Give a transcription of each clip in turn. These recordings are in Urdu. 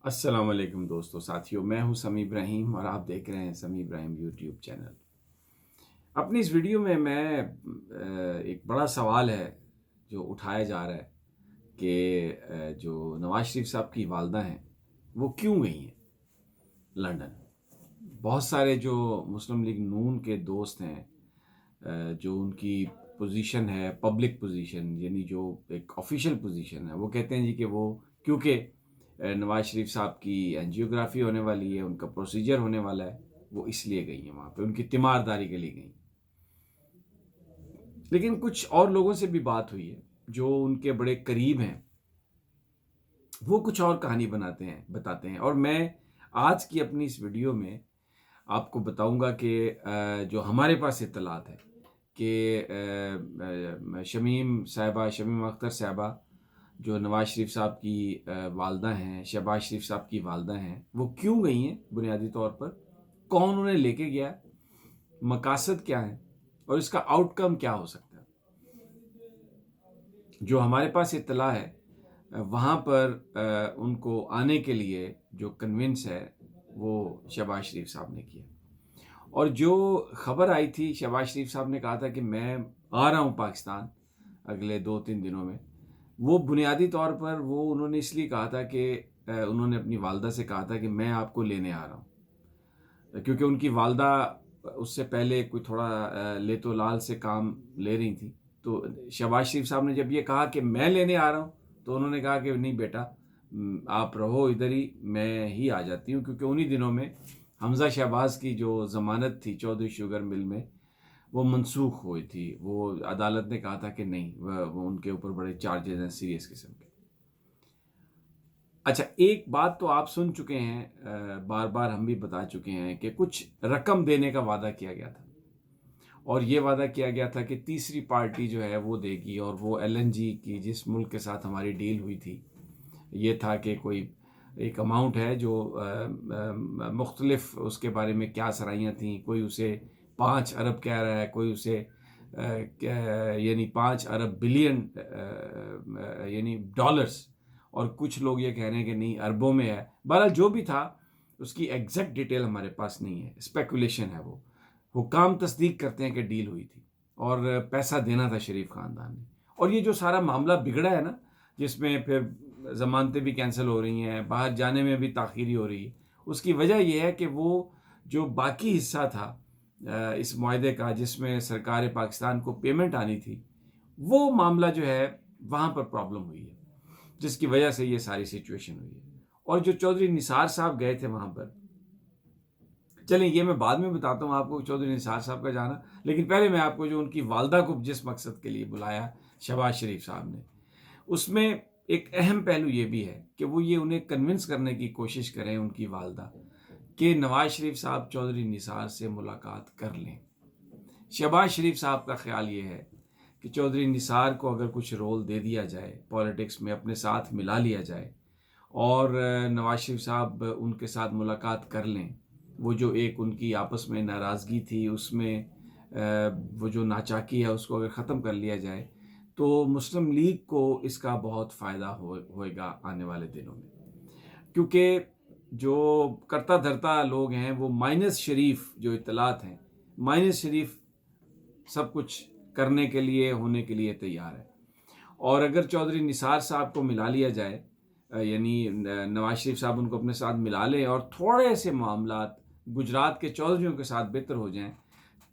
السلام علیکم دوستو ساتھیوں، میں ہوں سمیع ابراہیم اور آپ دیکھ رہے ہیں سمیع ابراہیم یوٹیوب چینل۔ اپنی اس ویڈیو میں ایک بڑا سوال ہے جو اٹھایا جا رہا ہے کہ جو نواز شریف صاحب کی والدہ ہیں وہ کیوں گئی ہیں لندن۔ بہت سارے جو مسلم لیگ نون کے دوست ہیں، جو ان کی پوزیشن ہے پبلک پوزیشن، یعنی جو ایک آفیشیل پوزیشن ہے، وہ کہتے ہیں جی کہ وہ کیونکہ نواز شریف صاحب کی اینجیوگرافی ہونے والی ہے، ان کا پروسیجر ہونے والا ہے، وہ اس لیے گئی ہیں وہاں پہ، ان کی تیمارداری کے لیے گئی۔ لیکن کچھ اور لوگوں سے بھی بات ہوئی ہے جو ان کے بڑے قریب ہیں، وہ کچھ اور کہانی بتاتے ہیں، اور میں آج کی اپنی اس ویڈیو میں آپ کو بتاؤں گا کہ جو ہمارے پاس اطلاعات ہے کہ شمیم اختر صاحبہ جو نواز شریف صاحب کی والدہ ہیں، شہباز شریف صاحب کی والدہ ہیں، وہ کیوں گئی ہیں بنیادی طور پر، کون انہیں لے کے گیا، مقاصد کیا ہیں اور اس کا آؤٹ کم کیا ہو سکتا ہے۔ جو ہمارے پاس اطلاع ہے وہاں پر ان کو آنے کے لیے جو کنونس ہے وہ شہباز شریف صاحب نے کیا، اور جو خبر آئی تھی شہباز شریف صاحب نے کہا تھا کہ میں آ رہا ہوں پاکستان اگلے 2-3 دنوں میں، وہ بنیادی طور پر وہ انہوں نے اس لیے کہا تھا کہ انہوں نے اپنی والدہ سے کہا تھا کہ میں آپ کو لینے آ رہا ہوں، کیونکہ ان کی والدہ اس سے پہلے کوئی تھوڑا لیت و لال سے کام لے رہی تھی۔ تو شہباز شریف صاحب نے جب یہ کہا کہ میں لینے آ رہا ہوں تو انہوں نے کہا کہ نہیں بیٹا، آپ رہو ادھر ہی، میں ہی آ جاتی ہوں، کیونکہ انہی دنوں میں حمزہ شہباز کی جو ضمانت تھی چودھری شوگر مل میں وہ منسوخ ہوئی تھی، وہ عدالت نے کہا تھا کہ نہیں، وہ ان کے اوپر بڑے چارجز ہیں سیریس قسم کے۔ اچھا، ایک بات تو آپ سن چکے ہیں، بار بار ہم بھی بتا چکے ہیں کہ کچھ رقم دینے کا وعدہ کیا گیا تھا، اور یہ وعدہ کیا گیا تھا کہ تیسری پارٹی جو ہے وہ دے گی، اور وہ ایل این جی کی جس ملک کے ساتھ ہماری ڈیل ہوئی تھی یہ تھا کہ کوئی ایک اماؤنٹ ہے جو مختلف اس کے بارے میں کیا سرائیاں تھیں، کوئی اسے 5 ارب کہہ رہا ہے، کوئی اسے یعنی 5 ارب بلین یعنی ڈالرز، اور کچھ لوگ یہ کہہ رہے ہیں کہ نہیں اربوں میں ہے۔ بہرحال جو بھی تھا اس کی ایگزیکٹ ڈیٹیل ہمارے پاس نہیں ہے، اسپیکولیشن ہے، وہ حکام تصدیق کرتے ہیں کہ ڈیل ہوئی تھی اور پیسہ دینا تھا شریف خاندان نے۔ اور یہ جو سارا معاملہ بگڑا ہے نا، جس میں پھر ضمانتیں بھی کینسل ہو رہی ہیں، باہر جانے میں بھی تاخیری ہو رہی ہے، اس کی وجہ یہ ہے کہ وہ جو باقی حصہ تھا اس معاہدے کا جس میں سرکار پاکستان کو پیمنٹ آنی تھی، وہ معاملہ جو ہے وہاں پر پرابلم ہوئی ہے، جس کی وجہ سے یہ ساری سچویشن ہوئی ہے۔ اور جو چودھری نثار صاحب گئے تھے وہاں پر، چلیں یہ میں بعد میں بتاتا ہوں آپ کو چودھری نثار صاحب کا جانا، لیکن پہلے میں آپ کو جو ان کی والدہ کو جس مقصد کے لیے بلایا شہباز شریف صاحب نے، اس میں ایک اہم پہلو یہ بھی ہے کہ وہ یہ انہیں کنونس کرنے کی کوشش کریں ان کی والدہ کہ نواز شریف صاحب چودھری نثار سے ملاقات کر لیں۔ شہباز شریف صاحب کا خیال یہ ہے کہ چودھری نثار کو اگر کچھ رول دے دیا جائے پولیٹکس میں، اپنے ساتھ ملا لیا جائے اور نواز شریف صاحب ان کے ساتھ ملاقات کر لیں، وہ جو ایک ان کی آپس میں ناراضگی تھی اس میں وہ جو ناچاکی ہے اس کو اگر ختم کر لیا جائے تو مسلم لیگ کو اس کا بہت فائدہ ہوئے گا آنے والے دنوں میں، کیونکہ جو کرتا دھرتا لوگ ہیں وہ مائنس شریف جو اطلاعات ہیں، مائنس شریف سب کچھ کرنے کے لیے ہونے کے لیے تیار ہے۔ اور اگر چودھری نثار صاحب کو ملا لیا جائے، یعنی نواز شریف صاحب ان کو اپنے ساتھ ملا لیں اور تھوڑے سے معاملات گجرات کے چودھریوں کے ساتھ بہتر ہو جائیں،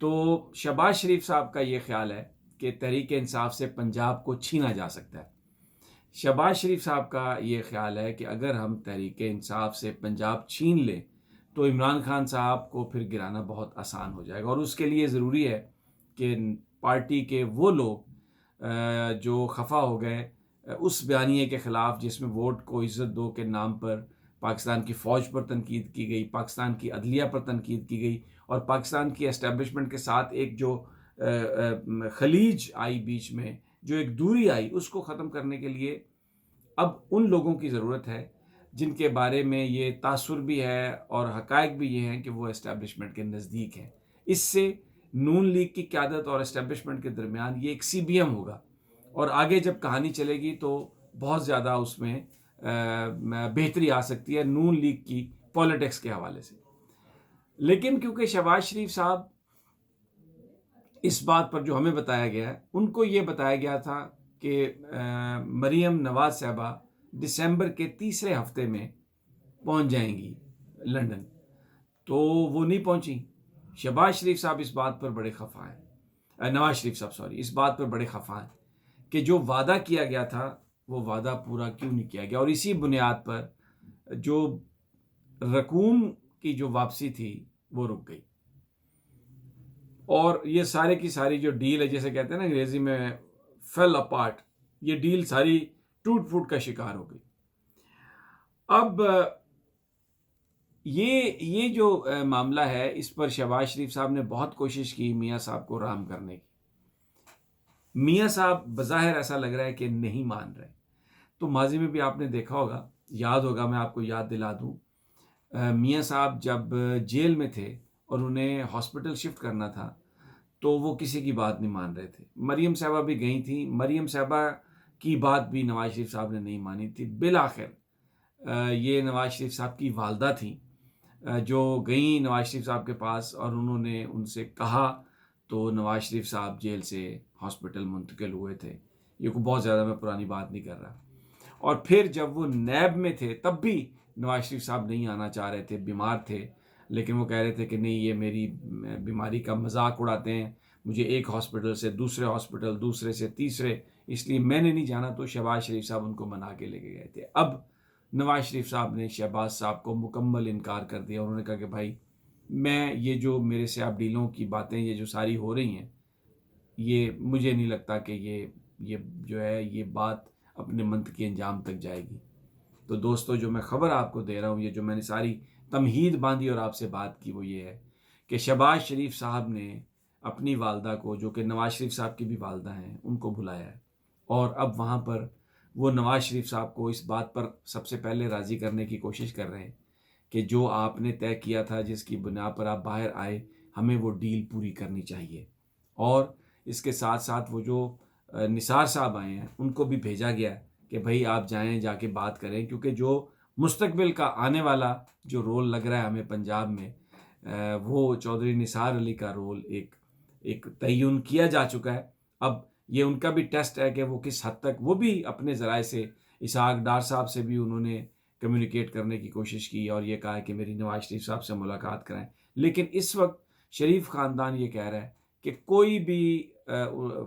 تو شہباز شریف صاحب کا یہ خیال ہے کہ تحریک انصاف سے پنجاب کو چھینا جا سکتا ہے۔ شہباز شریف صاحب کا یہ خیال ہے کہ اگر ہم تحریک انصاف سے پنجاب چھین لیں تو عمران خان صاحب کو پھر گرانا بہت آسان ہو جائے گا، اور اس کے لیے ضروری ہے کہ پارٹی کے وہ لوگ جو خفا ہو گئے اس بیانیے کے خلاف جس میں ووٹ کو عزت دو کے نام پر پاکستان کی فوج پر تنقید کی گئی، پاکستان کی عدلیہ پر تنقید کی گئی، اور پاکستان کی اسٹیبلشمنٹ کے ساتھ ایک جو خلیج آئی بیچ میں، جو ایک دوری آئی، اس کو ختم کرنے کے لیے اب ان لوگوں کی ضرورت ہے جن کے بارے میں یہ تاثر بھی ہے اور حقائق بھی یہ ہیں کہ وہ اسٹیبلشمنٹ کے نزدیک ہیں۔ اس سے نون لیگ کی قیادت اور اسٹیبلشمنٹ کے درمیان یہ ایک سی بی ایم ہوگا، اور آگے جب کہانی چلے گی تو بہت زیادہ اس میں بہتری آ سکتی ہے نون لیگ کی پولیٹکس کے حوالے سے. لیکن کیونکہ شہباز شریف صاحب اس بات پر جو ہمیں بتایا گیا ہے، ان کو یہ بتایا گیا تھا کہ مریم نواز صاحبہ دسمبر کے تیسرے ہفتے میں پہنچ جائیں گی لندن، تو وہ نہیں پہنچی. شہباز شریف صاحب اس بات پر بڑے خفا ہیں، نواز شریف صاحب اس بات پر بڑے خفا ہیں کہ جو وعدہ کیا گیا تھا وہ وعدہ پورا کیوں نہیں کیا گیا، اور اسی بنیاد پر جو رقوم کی جو واپسی تھی وہ رک گئی. اور یہ سارے کی ساری جو ڈیل ہے، جیسے کہتے ہیں نا انگریزی میں فیل اپارٹ، یہ ڈیل ساری ٹوٹ پھوٹ کا شکار ہو گئی. اب یہ جو معاملہ ہے، اس پر شہباز شریف صاحب نے بہت کوشش کی میاں صاحب کو رام کرنے کی. میاں صاحب بظاہر ایسا لگ رہا ہے کہ نہیں مان رہے. تو ماضی میں بھی آپ نے دیکھا ہوگا، یاد ہوگا، میں آپ کو یاد دلا دوں، میاں صاحب جب جیل میں تھے اور انہیں ہاسپٹل شفٹ کرنا تھا تو وہ کسی کی بات نہیں مان رہے تھے. مریم صاحبہ بھی گئی تھیں، مریم صاحبہ کی بات بھی نواز شریف صاحب نے نہیں مانی تھی. بالآخر یہ نواز شریف صاحب کی والدہ تھیں جو گئیں نواز شریف صاحب کے پاس اور انہوں نے ان سے کہا تو نواز شریف صاحب جیل سے ہاسپٹل منتقل ہوئے تھے. یہ کوئی بہت زیادہ میں پرانی بات نہیں کر رہا. اور پھر جب وہ نیب میں تھے تب بھی نواز شریف صاحب نہیں آنا چاہ رہے تھے، بیمار تھے، لیکن وہ کہہ رہے تھے کہ نہیں، یہ میری بیماری کا مذاق اڑاتے ہیں، مجھے ایک ہاسپٹل سے دوسرے ہاسپٹل، دوسرے سے تیسرے، اس لیے میں نے نہیں جانا. تو شہباز شریف صاحب ان کو منا کے لے کے گئے تھے. اب نواز شریف صاحب نے شہباز صاحب کو مکمل انکار کر دیا. انہوں نے کہا کہ بھائی، میں یہ جو میرے سے آپ ڈیلوں کی باتیں یہ جو ساری ہو رہی ہیں، یہ مجھے نہیں لگتا کہ یہ جو ہے یہ بات اپنے منطقی انجام تک جائے گی. تو دوستو، جو میں خبر آپ کو دے رہا ہوں، یہ جو میں نے ساری تمہید باندھی اور آپ سے بات کی، وہ یہ ہے کہ شہباز شریف صاحب نے اپنی والدہ کو، جو کہ نواز شریف صاحب کی بھی والدہ ہیں، ان کو بلایا ہے. اور اب وہاں پر وہ نواز شریف صاحب کو اس بات پر سب سے پہلے راضی کرنے کی کوشش کر رہے ہیں کہ جو آپ نے طے کیا تھا، جس کی بنا پر آپ باہر آئے، ہمیں وہ ڈیل پوری کرنی چاہیے. اور اس کے ساتھ ساتھ وہ جو نثار صاحب آئے ہیں، ان کو بھی بھیجا گیا ہے کہ بھائی آپ جائیں، جا کے بات کریں، کیونکہ جو مستقبل کا آنے والا جو رول لگ رہا ہے ہمیں پنجاب میں، وہ چودھری نثار علی کا رول ایک تعین کیا جا چکا ہے. اب یہ ان کا بھی ٹیسٹ ہے کہ وہ کس حد تک، وہ بھی اپنے ذرائع سے اسحاق ڈار صاحب سے بھی انہوں نے کمیونیکیٹ کرنے کی کوشش کی اور یہ کہا کہ میری نواز شریف صاحب سے ملاقات کرائیں. لیکن اس وقت شریف خاندان یہ کہہ رہا ہے کہ کوئی بھی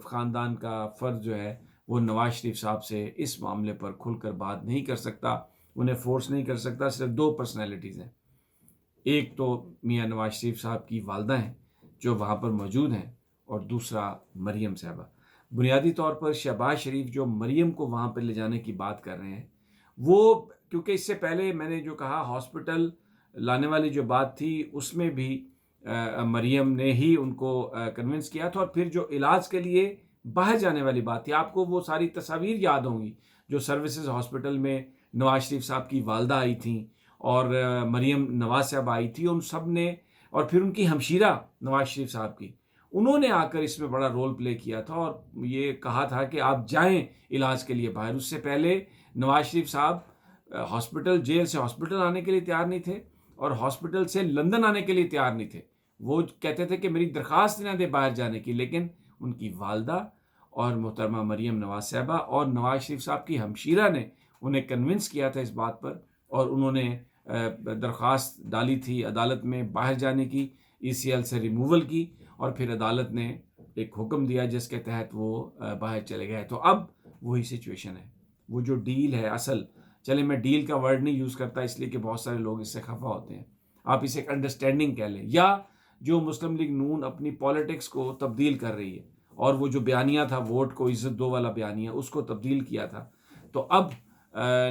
خاندان کا فرد جو ہے وہ نواز شریف صاحب سے اس معاملے پر کھل کر بات نہیں کر سکتا، انہیں فورس نہیں کر سکتا. صرف دو پرسنالٹیز ہیں، ایک تو میاں نواز شریف صاحب کی والدہ ہیں جو وہاں پر موجود ہیں، اور دوسرا مریم صاحبہ. بنیادی طور پر شہباز شریف جو مریم کو وہاں پہ لے جانے کی بات کر رہے ہیں، وہ کیونکہ اس سے پہلے میں نے جو کہا ہاسپٹل لانے والی جو بات تھی، اس میں بھی مریم نے ہی ان کو کنونس کیا تھا. اور پھر جو علاج کے لیے باہر جانے والی بات تھی، آپ کو وہ ساری تصاویر یاد ہوں گی جو سروسز ہاسپٹل میں نواز شریف صاحب کی والدہ آئی تھیں اور مریم نواز صاحب آئی تھی، ان سب نے، اور پھر ان کی ہمشیرہ نواز شریف صاحب کی، انہوں نے آ کر اس میں بڑا رول پلے کیا تھا اور یہ کہا تھا کہ آپ جائیں علاج کے لیے باہر. اس سے پہلے نواز شریف صاحب ہاسپٹل، جیل سے ہاسپٹل آنے کے لیے تیار نہیں تھے اور ہاسپٹل سے لندن آنے کے لیے تیار نہیں تھے. وہ کہتے تھے کہ میری درخواست نہ دے باہر جانے کی، لیکن ان کی والدہ اور محترمہ مریم نواز صاحبہ اور نواز شریف صاحب کی ہمشیرہ نے انہیں کنونس کیا تھا اس بات پر، اور انہوں نے درخواست ڈالی تھی عدالت میں باہر جانے کی، ECL سے ریموول کی، اور پھر عدالت نے ایک حکم دیا جس کے تحت وہ باہر چلے گئے. تو اب وہی سچویشن ہے. وہ جو ڈیل ہے اصل، چلیں میں ڈیل کا ورڈ نہیں یوز کرتا اس لیے کہ بہت سارے لوگ اس سے خفا ہوتے ہیں، آپ اسے ایک انڈرسٹینڈنگ کہہ لیں، یا جو مسلم لیگ نون اپنی پالیٹکس کو تبدیل کر رہی ہے اور وہ جو بیانیہ تھا ووٹ کو عزت دو والا بیانیہ، اس کو تبدیل کیا تھا. تو اب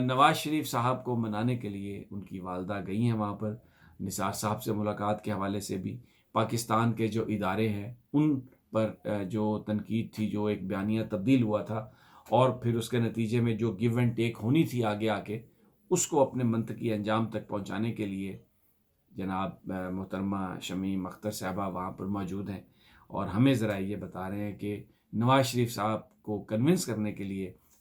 نواز شریف صاحب کو منانے کے لیے ان کی والدہ گئی ہیں وہاں پر. نثار صاحب سے ملاقات کے حوالے سے بھی پاکستان کے جو ادارے ہیں ان پر جو تنقید تھی، جو ایک بیانیہ تبدیل ہوا تھا اور پھر اس کے نتیجے میں جو گیو اینڈ ٹیک ہونی تھی آگے آ کے، اس کو اپنے منطقی انجام تک پہنچانے کے لیے جناب محترمہ شمیم اختر صاحبہ وہاں پر موجود ہیں اور ہمیں ذرا یہ بتا رہے ہیں کہ نواز شریف صاحب کو کنونس کرنے کے لیے